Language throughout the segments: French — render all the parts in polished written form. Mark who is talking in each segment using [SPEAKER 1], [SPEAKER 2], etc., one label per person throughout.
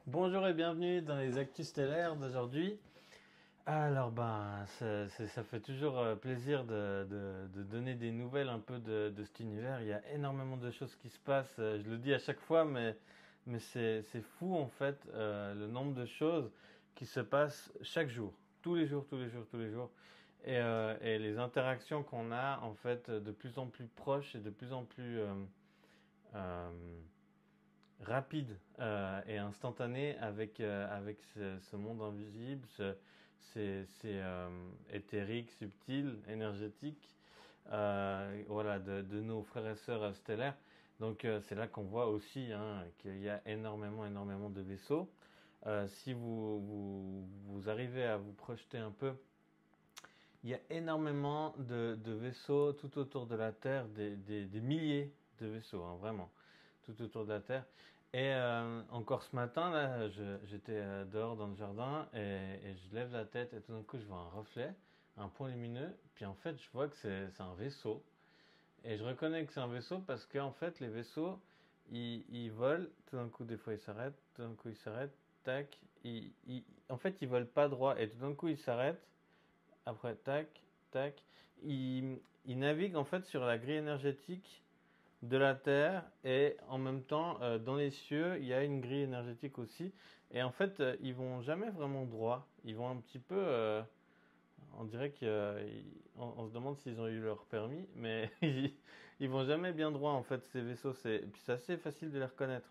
[SPEAKER 1] Bonjour et bienvenue dans les Actus Stellaires d'aujourd'hui. Alors ça fait toujours plaisir de donner des nouvelles un peu de cet univers. Il y a énormément de choses qui se passent. Je le dis à chaque fois, mais c'est fou en fait le nombre de choses qui se passent chaque jour, tous les jours, tous les jours, tous les jours. Et les interactions qu'on a en fait de plus en plus proches et de plus en plus euh, rapide et instantané avec ce monde invisible, éthérique, subtil, énergétique, voilà, de nos frères et sœurs stellaires. Donc c'est là qu'on voit aussi qu'il y a énormément de vaisseaux. Si vous arrivez à vous projeter un peu, il y a énormément de vaisseaux tout autour de la Terre, des milliers de vaisseaux, hein, vraiment, tout autour de la Terre. Et encore ce matin, là, j'étais dehors dans le jardin et je lève la tête et tout d'un coup, je vois un reflet, un point lumineux. Puis en fait, je vois que c'est un vaisseau. Et je reconnais que c'est un vaisseau parce qu'en fait, les vaisseaux, ils volent. Tout d'un coup, des fois, ils s'arrêtent. Tout d'un coup, ils s'arrêtent. Tac. En fait, ils volent pas droit. Et tout d'un coup, ils s'arrêtent. Après, tac, tac. Il navigue en fait sur la grille énergétique de la Terre et en même temps, dans les cieux, il y a une grille énergétique aussi. Et en fait, ils vont jamais vraiment droit. Ils vont un petit peu. On dirait qu'on se demande s'ils ont eu leur permis, mais ils vont jamais bien droit en fait, ces vaisseaux. Puis c'est assez facile de les reconnaître.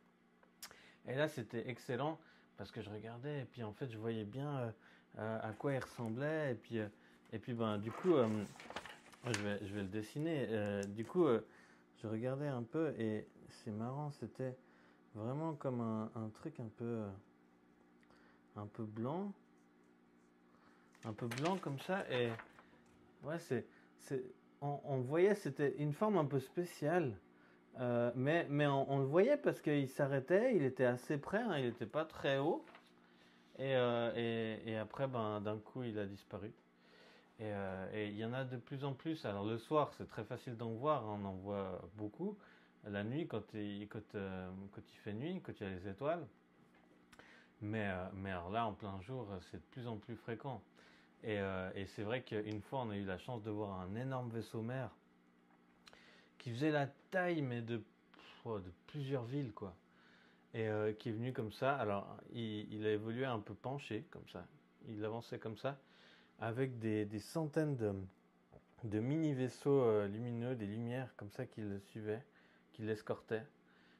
[SPEAKER 1] Et là, c'était excellent parce que je regardais et puis en fait, je voyais bien à quoi ils ressemblaient. Et puis ben, du coup, je vais le dessiner. Du coup, je regardais un peu et c'est marrant, c'était vraiment comme un truc un peu blanc, un peu blanc comme ça. Et ouais, c'est, on voyait, c'était une forme un peu spéciale. Mais on le voyait parce qu'il s'arrêtait, il était assez près, hein, il n'était pas très haut. Et après, ben, d'un coup, il a disparu. Et il y en a de plus en plus. Alors le soir, c'est très facile d'en voir, hein, on en voit beaucoup. La nuit, quand il fait nuit, quand il y a les étoiles. Mais alors là, en plein jour, c'est de plus en plus fréquent. Et c'est vrai qu'une fois, on a eu la chance de voir un énorme vaisseau mère qui faisait la taille, mais de plusieurs villes, quoi. Et qui est venu comme ça. Alors, il a évolué un peu penché, comme ça. Il avançait comme ça, avec des centaines de mini-vaisseaux lumineux, des lumières comme ça qui le suivaient, qui l'escortaient.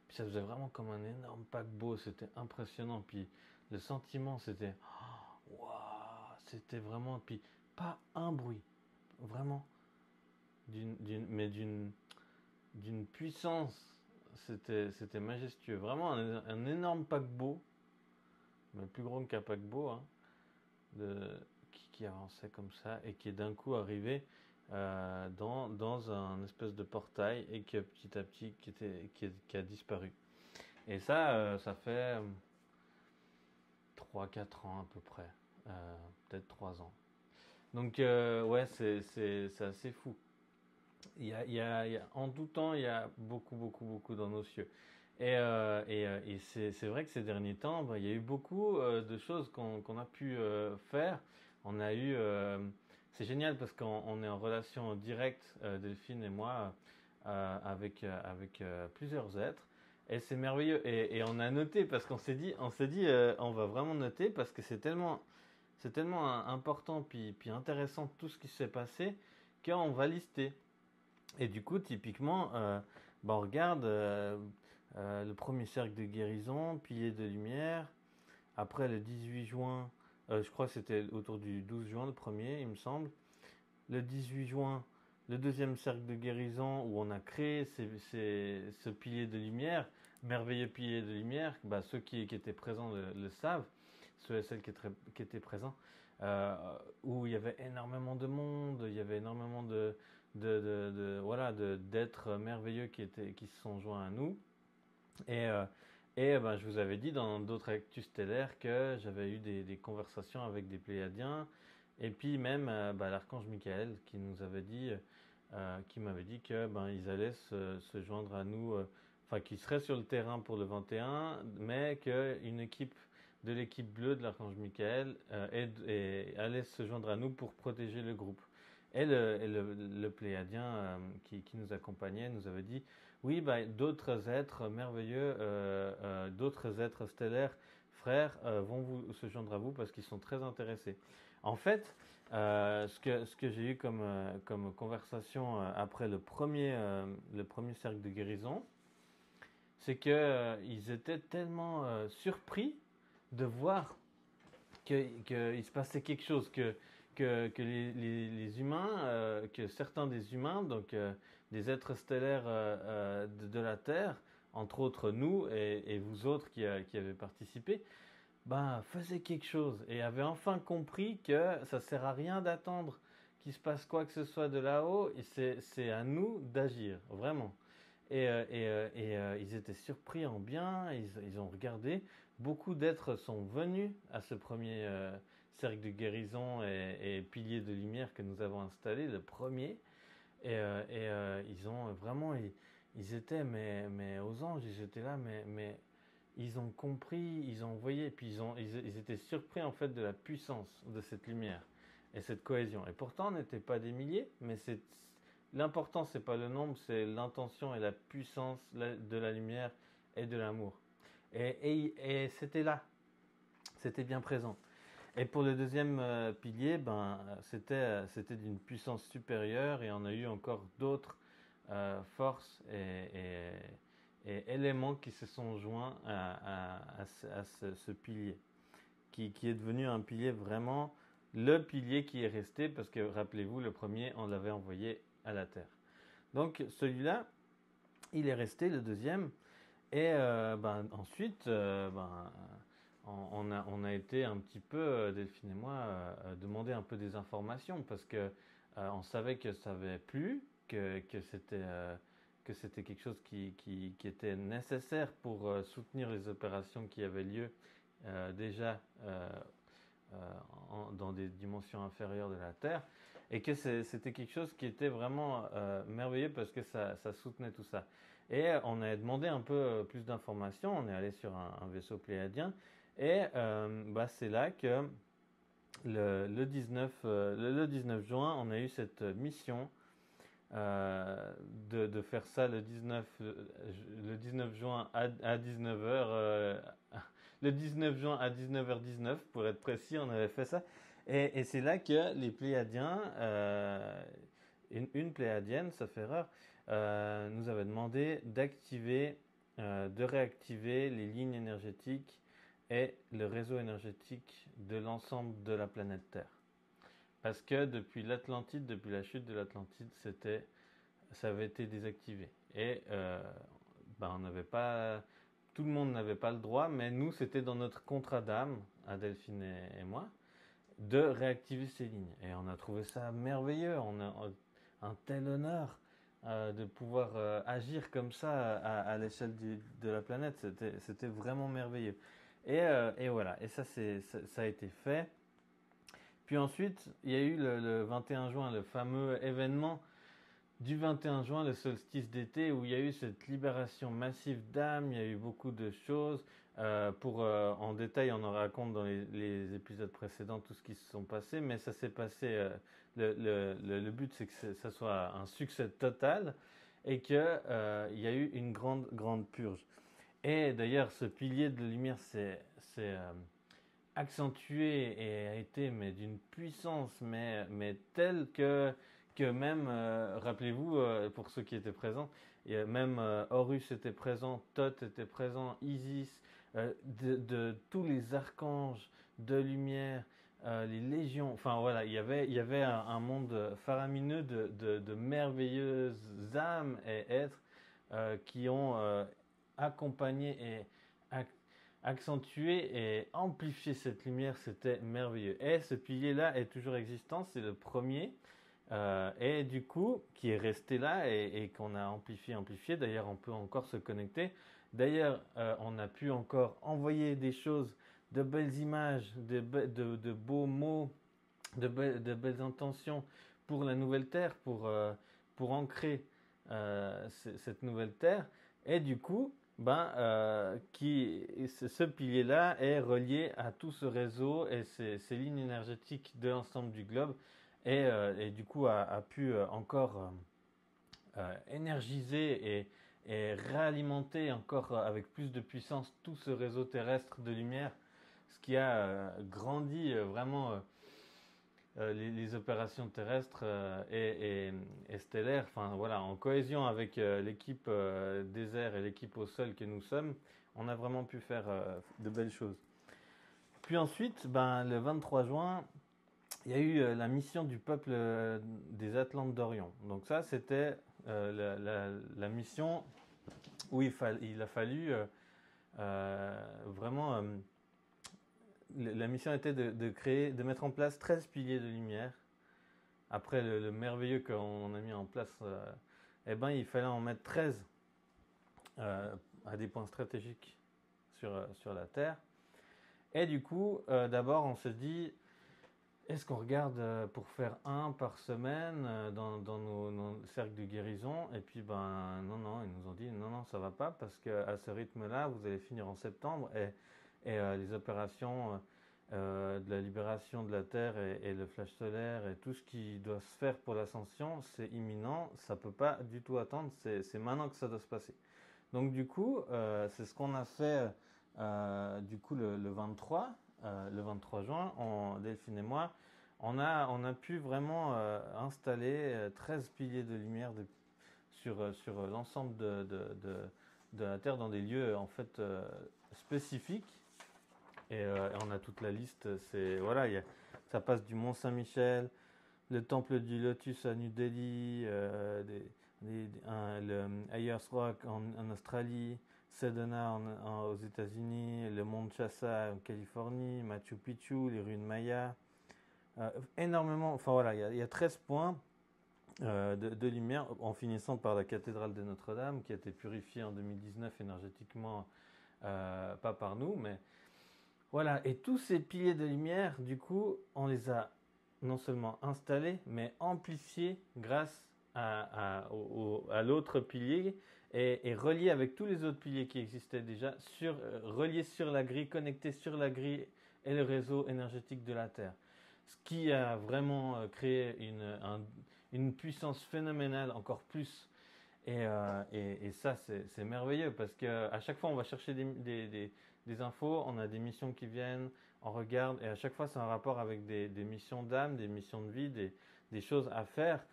[SPEAKER 1] Puis ça faisait vraiment comme un énorme paquebot, c'était impressionnant. Puis le sentiment, c'était waouh, c'était vraiment. Puis pas un bruit, vraiment d'une puissance. C'était majestueux, vraiment un énorme paquebot, mais plus gros qu'un paquebot, hein, qui avançait comme ça et qui est d'un coup arrivé dans un espèce de portail et qui petit à petit qui a disparu. Et ça, ça fait 3 4 ans à peu près, peut-être 3 ans. Donc ouais, c'est assez fou. En tout temps, il y a beaucoup dans nos cieux. Et c'est vrai que ces derniers temps, bah, il y a eu beaucoup de choses qu'on a pu faire. On a eu, c'est génial parce qu'on est en relation directe, Delphine et moi, avec plusieurs êtres. Et c'est merveilleux. Et on a noté parce qu'on s'est dit, on va vraiment noter parce que c'est tellement important puis intéressant tout ce qui s'est passé qu'on va lister. Et du coup, typiquement, bah, on regarde le premier cercle de guérison, pilier de lumière. Après, le 18 juin, je crois que c'était autour du 12 juin, le premier, il me semble. Le 18 juin, le deuxième cercle de guérison où on a créé ce pilier de lumière, merveilleux pilier de lumière. Bah, ceux qui étaient présents le savent, ceux et celles qui étaient présents, où il y avait énormément de monde, il y avait énormément voilà, d'êtres merveilleux qui se sont joints à nous. Et, euh, et ben, je vous avais dit dans d'autres actus stellaires que j'avais eu des conversations avec des Pléiadiens, et puis même bah, l'archange Michael qui m'avait dit que ben, ils allaient se joindre à nous, enfin qu'ils seraient sur le terrain pour le 21, mais qu'une équipe de l'équipe bleue de l'archange Michael et allait se joindre à nous pour protéger le groupe. Et le Pléiadien qui nous accompagnait nous avait dit, oui, bah, d'autres êtres merveilleux, d'autres êtres stellaires, frères, vont se joindre à vous parce qu'ils sont très intéressés. En fait, ce que j'ai eu comme conversation après le premier cercle de guérison, c'est qu'ils étaient tellement surpris de voir qu'il se passait quelque chose, que les humains, que certains des humains, donc des êtres stellaires de la Terre, entre autres nous et vous autres qui avez participé, ben, faisaient quelque chose et avaient enfin compris que ça sert à rien d'attendre qu'il se passe quoi que ce soit de là-haut, et c'est à nous d'agir, vraiment. Ils étaient surpris en bien, ils ont regardé. Beaucoup d'êtres sont venus à ce premier cercle de guérison et pilier de lumière que nous avons installé, le premier. Ils ont vraiment, ils étaient mais aux anges, ils étaient là, mais ils ont compris, ils ont voyé, puis ils étaient surpris en fait de la puissance de cette lumière et cette cohésion. Et pourtant, on n'était pas des milliers, mais l'important, c'est pas le nombre, c'est l'intention et la puissance de la lumière et de l'amour. Et c'était là, c'était bien présent. Et pour le deuxième pilier, ben, c'était d'une puissance supérieure, et on a eu encore d'autres forces et éléments qui se sont joints à ce pilier, qui est devenu un pilier vraiment, le pilier qui est resté, parce que rappelez-vous, le premier, on l'avait envoyé à la Terre. Donc celui-là, il est resté, le deuxième, et ben, ensuite, on a été un petit peu, Delphine et moi, demander un peu des informations, parce que on savait que ça n'avait plus, que c'était quelque chose qui était nécessaire pour soutenir les opérations qui avaient lieu déjà dans des dimensions inférieures de la Terre, et que c'était quelque chose qui était vraiment merveilleux parce que ça soutenait tout ça. Et on a demandé un peu plus d'informations, on est allé sur un vaisseau pléiadien, et bah, c'est là que le 19 juin, on a eu cette mission de faire ça le 19 juin à 19h. Le 19 juin à 19h19, pour être précis, on avait fait ça. Et c'est là que les Pléiadiens, une Pléiadienne, sauf erreur, nous avait demandé d'activer, de réactiver les lignes énergétiques et le réseau énergétique de l'ensemble de la planète Terre. Parce que depuis l'Atlantide, depuis la chute de l'Atlantide, ça avait été désactivé. Et on n'avait pas, tout le monde n'avait pas le droit, mais nous, c'était dans notre contrat d'âme, à Delphine et moi, de réactiver ces lignes. Et on a trouvé ça merveilleux. On a un tel honneur de pouvoir agir comme ça à l'échelle de la planète. C'était vraiment merveilleux. Et voilà. Et ça a été fait. Puis ensuite, il y a eu le 21 juin, le fameux événement du 21 juin, le solstice d'été, où il y a eu cette libération massive d'âmes. Il y a eu beaucoup de choses. En détail, on en raconte dans les épisodes précédents tout ce qui se sont passés, mais ça s'est passé. Le but, c'est que ça soit un succès total et qu'il y a eu une grande purge. Et d'ailleurs, ce pilier de lumière s'est accentué et a été d'une puissance mais telle que même, rappelez-vous, pour ceux qui étaient présents, même Horus était présent, Thoth était présent, Isis, de tous les archanges de lumière, les légions, enfin voilà, il y avait un monde faramineux de merveilleuses âmes et êtres qui ont accompagné et accentué et amplifié cette lumière. C'était merveilleux. Et ce pilier-là est toujours existant, c'est le premier. Et du coup, qui est resté là et qu'on a amplifié. D'ailleurs, on peut encore se connecter. D'ailleurs, on a pu encore envoyer des choses, de belles images, de beaux mots, de belles intentions pour la nouvelle terre, pour ancrer cette nouvelle terre. Et du coup, ce pilier-là est relié à tout ce réseau et ces lignes énergétiques de l'ensemble du globe et du coup a pu encore énergiser et réalimenter encore avec plus de puissance tout ce réseau terrestre de lumière, ce qui a grandi vraiment les opérations terrestres et stellaires, enfin voilà, en cohésion avec l'équipe désert et l'équipe au sol que nous sommes, on a vraiment pu faire de belles choses. Puis ensuite, le 23 juin, il y a eu la mission du peuple des Atlantes d'Orion. Donc ça, c'était la mission où il a fallu vraiment la mission était de mettre en place 13 piliers de lumière. Après le merveilleux qu'on a mis en place, il fallait en mettre 13 à des points stratégiques sur la Terre. Et du coup, d'abord, on se dit, est-ce qu'on regarde pour faire un par semaine dans nos cercles de guérison? Et puis, non, ils nous ont dit, non, ça va pas, parce qu'à ce rythme-là, vous allez finir en septembre, et les opérations de la libération de la Terre et le flash solaire et tout ce qui doit se faire pour l'ascension, c'est imminent, ça peut pas du tout attendre, c'est maintenant que ça doit se passer. Donc du coup, c'est ce qu'on a fait du coup le 23 juin, Delphine et moi, on a pu vraiment installer 13 piliers de lumière sur l'ensemble de la Terre dans des lieux en fait spécifiques. Et on a toute la liste. Voilà, ça passe du Mont Saint-Michel, le temple du Lotus à New Delhi, le Ayers Rock en Australie, Sedona aux États-Unis, le Mont Chasa en Californie, Machu Picchu, les ruines Maya. Énormément, enfin voilà, il y a 13 points de lumière, en finissant par la cathédrale de Notre-Dame qui a été purifiée en 2019 énergétiquement, pas par nous, mais voilà. Et tous ces piliers de lumière, du coup, on les a non seulement installés, mais amplifiés grâce à l'autre pilier et reliés avec tous les autres piliers qui existaient déjà, reliés sur la grille, connectés sur la grille et le réseau énergétique de la Terre. Ce qui a vraiment créé une puissance phénoménale encore plus. Et ça, c'est merveilleux parce qu'à chaque fois, on va chercher des infos, on a des missions qui viennent, on regarde, et à chaque fois, c'est un rapport avec des missions d'âme, des missions de vie, des choses à faire.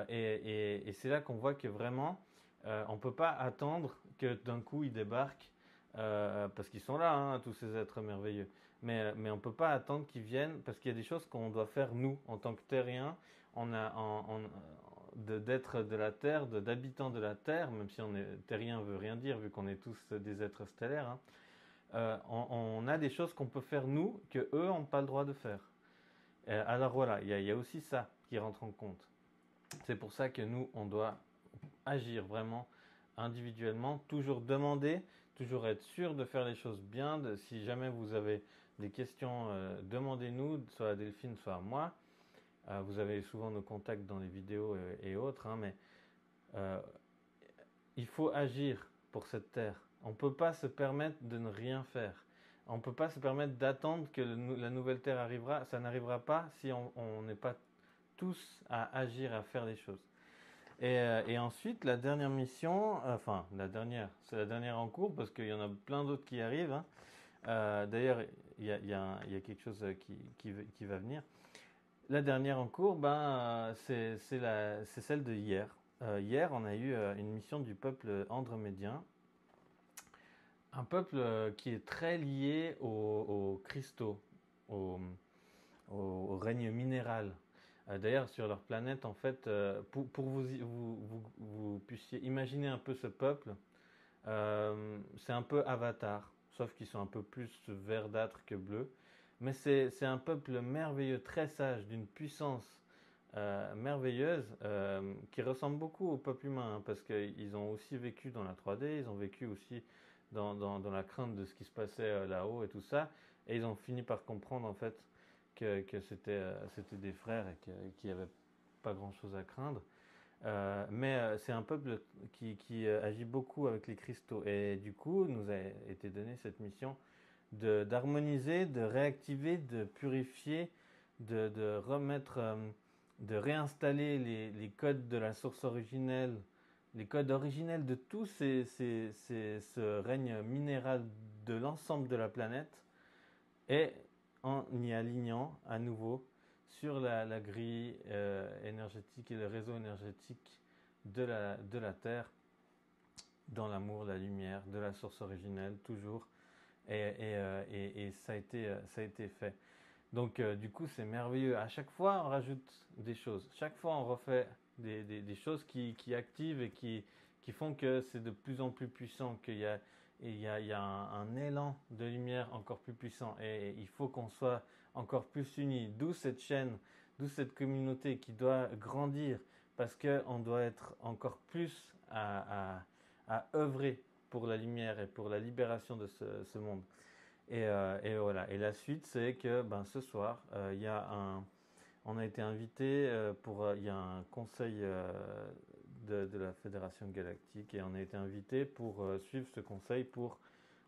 [SPEAKER 1] Et c'est là qu'on voit que vraiment, on ne peut pas attendre que d'un coup, ils débarquent, parce qu'ils sont là, hein, tous ces êtres merveilleux. Mais on ne peut pas attendre qu'ils viennent parce qu'il y a des choses qu'on doit faire nous, en tant que terriens, d'être de la Terre, d'habitants de la Terre, même si terrien veut rien dire vu qu'on est tous des êtres stellaires, hein, on a des choses qu'on peut faire nous que eux n'ont pas le droit de faire. Alors voilà, il y a aussi ça qui rentre en compte. C'est pour ça que nous, on doit agir vraiment individuellement, toujours demander, toujours être sûr de faire les choses bien. Si jamais vous avez des questions, demandez-nous, soit à Delphine, soit à moi. Vous avez souvent nos contacts dans les vidéos et autres, hein, mais il faut agir pour cette terre. On ne peut pas se permettre de ne rien faire. On ne peut pas se permettre d'attendre que la nouvelle terre arrivera. Ça n'arrivera pas si on n'est pas tous à agir, à faire les choses. Et ensuite, la dernière mission, c'est la dernière en cours parce qu'il y en a plein d'autres qui arrivent, hein. D'ailleurs, il y a quelque chose qui va venir. La dernière en cours, c'est celle de hier. Hier, on a eu une mission du peuple andromédien, un peuple qui est très lié aux cristaux, au règne minéral. D'ailleurs, sur leur planète, en fait, pour vous puissiez imaginer un peu ce peuple, c'est un peu Avatar, sauf qu'ils sont un peu plus verdâtres que bleus. Mais c'est un peuple merveilleux, très sage, d'une puissance merveilleuse, qui ressemble beaucoup au peuple humain, hein, parce qu'ils ont aussi vécu dans la 3D, ils ont vécu aussi dans la crainte de ce qui se passait là-haut et tout ça, et ils ont fini par comprendre en fait que c'était des frères et qu'il n'y avait pas grand-chose à craindre. Mais c'est un peuple qui agit beaucoup avec les cristaux. Et du coup, nous a été donné cette mission d'harmoniser, de réactiver, de purifier, de remettre, de réinstaller les codes de la source originelle, les codes originels de tout ce règne minéral de l'ensemble de la planète, et en y alignant à nouveau sur la grille énergétique et le réseau énergétique de la Terre, dans l'amour, la lumière, de la source originelle, toujours. Et ça a été fait. Donc du coup c'est merveilleux. À chaque fois on rajoute des choses. Chaque fois on refait des choses qui activent et qui font que c'est de plus en plus puissant, il y a un élan de lumière encore plus puissant. Et il faut qu'on soit encore plus unis. D'où cette chaîne, d'où cette communauté qui doit grandir. Parce qu'on doit être encore plus à œuvrer pour la lumière et pour la libération de ce monde. Et voilà. Et la suite, c'est que ce soir, on a été invité il y a un conseil de la Fédération Galactique et on a été invité pour suivre ce conseil pour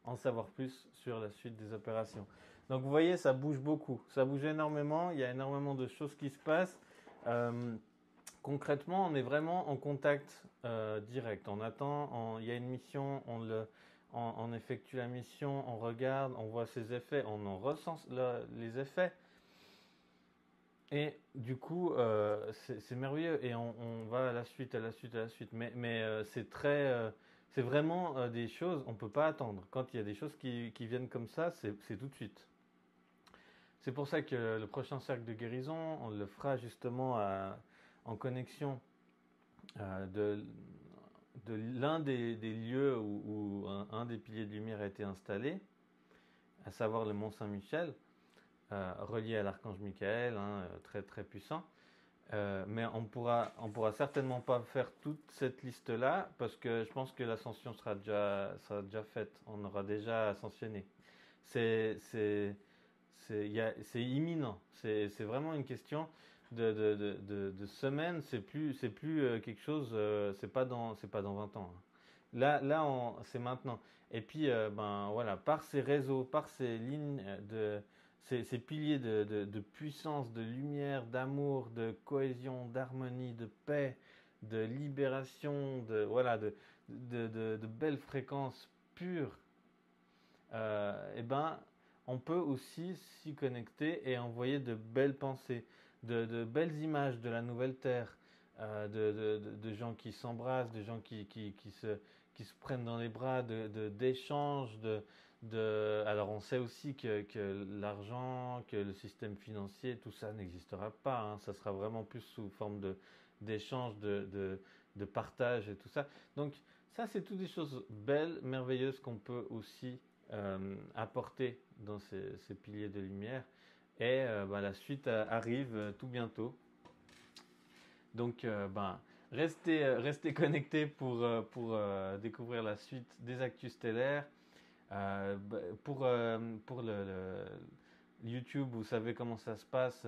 [SPEAKER 1] en savoir plus sur la suite des opérations. Donc vous voyez, ça bouge beaucoup, ça bouge énormément, il y a énormément de choses qui se passent. Concrètement, on est vraiment en contact direct. On attend, il y a une mission, on effectue la mission, on regarde, on voit ses effets, on en ressent les effets. Et du coup, c'est merveilleux et on va à la suite, à la suite, à la suite. Mais c'est vraiment des choses, on ne peut pas attendre. Quand il y a des choses qui viennent comme ça, c'est tout de suite. C'est pour ça que le prochain cercle de guérison, on le fera justement en connexion de l'un des lieux où un des piliers de lumière a été installé, à savoir le Mont Saint-Michel, relié à l'archange Michael, très très puissant. Mais on pourra certainement pas faire toute cette liste-là parce que je pense que l'ascension sera déjà faite. On aura déjà ascensionné. C'est imminent. C'est vraiment une question de semaines. C'est plus quelque chose. C'est pas dans 20 ans. Là, c'est maintenant. Et puis, voilà, par ces réseaux, par ces lignes ces piliers de puissance, de lumière, d'amour, de cohésion, d'harmonie, de paix, de libération, de belles fréquences pures, et on peut aussi s'y connecter et envoyer de belles pensées, de belles images de la nouvelle terre, de gens qui s'embrassent, de gens qui se prennent dans les bras, d'échanges, alors on sait aussi que l'argent, que le système financier, tout ça n'existera pas. Ça sera vraiment plus sous forme d'échange, de partage et tout ça. Donc ça, c'est toutes des choses belles, merveilleuses qu'on peut aussi apporter dans ces piliers de lumière. Et la suite arrive tout bientôt. Donc restez connectés pour découvrir la suite des actus stellaires. Pour YouTube, vous savez comment ça se passe,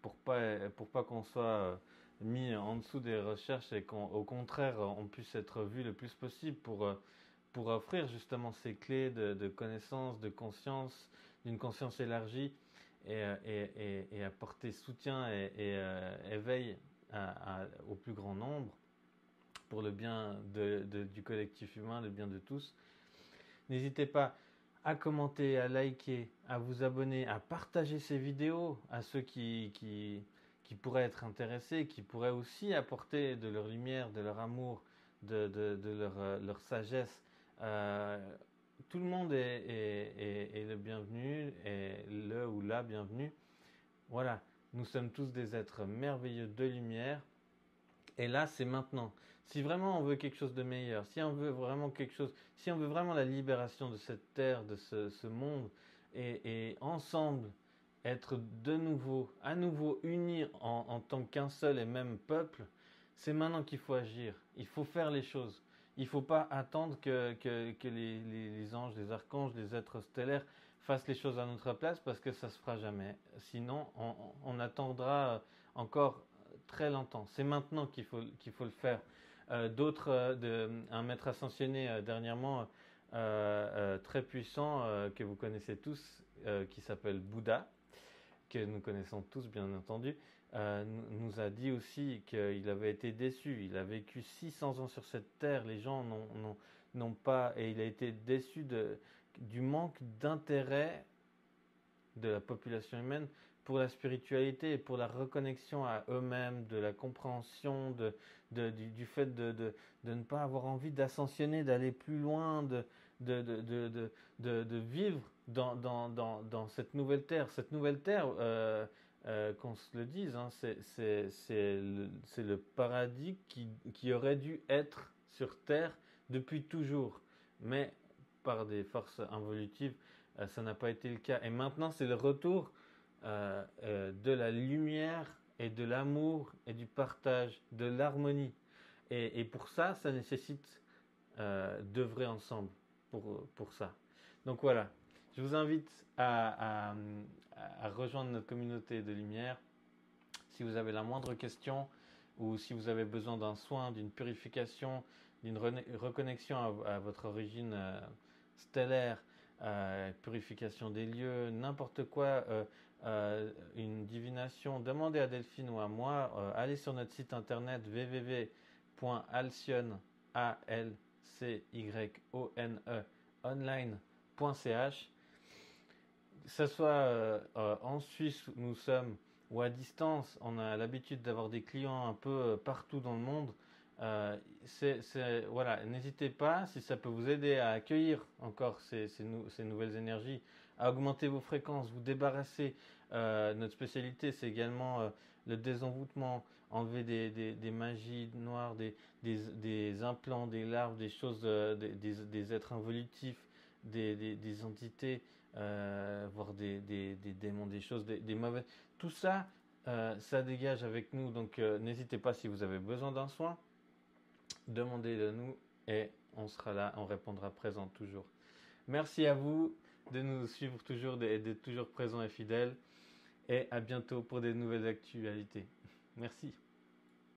[SPEAKER 1] pour pas qu'on soit mis en dessous des recherches et qu'au contraire on puisse être vu le plus possible pour offrir justement ces clés de connaissance, de conscience, d'une conscience élargie et apporter soutien et éveil au plus grand nombre pour le bien du collectif humain, le bien de tous. N'hésitez pas à commenter, à liker, à vous abonner, à partager ces vidéos à ceux qui pourraient être intéressés, qui pourraient aussi apporter de leur lumière, de leur amour, de leur sagesse. Tout le monde est le bienvenu, est le ou la bienvenue. Voilà, nous sommes tous des êtres merveilleux de lumière. Et là, c'est maintenant. Si vraiment on veut quelque chose de meilleur, si on veut vraiment si on veut vraiment la libération de cette terre, de ce monde, et ensemble être à nouveau unis en tant qu'un seul et même peuple, c'est maintenant qu'il faut agir. Il faut faire les choses. Il ne faut pas attendre que les anges, les archanges, les êtres stellaires fassent les choses à notre place parce que ça ne se fera jamais. Sinon, on attendra encore très longtemps. C'est maintenant qu'il faut le faire. Un maître ascensionné dernièrement très puissant que vous connaissez tous, qui s'appelle Bouddha, que nous connaissons tous bien entendu, nous a dit aussi qu'il avait été déçu. Il a vécu 600 ans sur cette terre, les gens n'ont pas, et il a été déçu du manque d'intérêt de la population humaine pour la spiritualité et pour la reconnexion à eux-mêmes, de la compréhension du fait de ne pas avoir envie d'ascensionner, d'aller plus loin, de vivre dans cette nouvelle terre. Cette nouvelle terre, qu'on se le dise, hein, c'est le paradis qui aurait dû être sur terre depuis toujours. Mais par des forces involutives, ça n'a pas été le cas. Et maintenant, c'est le retour de la lumière et de l'amour et du partage, de l'harmonie. Et pour ça, ça nécessite d'œuvrer ensemble pour ça. Donc voilà, je vous invite à rejoindre notre communauté de lumière. Si vous avez la moindre question ou si vous avez besoin d'un soin, d'une purification, d'une reconnexion à votre origine stellaire, purification des lieux, n'importe quoi, une divination, demandez à Delphine ou à moi. Allez sur notre site internet www.alcyone, online.ch. Que ce soit en Suisse où nous sommes ou à distance, on a l'habitude d'avoir des clients un peu partout dans le monde. Voilà, n'hésitez pas, si ça peut vous aider à accueillir encore ces nouvelles énergies, à augmenter vos fréquences, vous débarrasser. Notre spécialité, c'est également le désenvoûtement, enlever des magies noires, des implants, des larves, des choses, des êtres involutifs, des entités, voire des démons, des choses, des mauvaises. Tout ça, ça dégage avec nous. Donc n'hésitez pas, si vous avez besoin d'un soin, demandez-le nous et on sera là, on répondra présent toujours. Merci à vous de nous suivre toujours, d'être toujours présents et fidèles, et à bientôt pour des nouvelles actualités. Merci.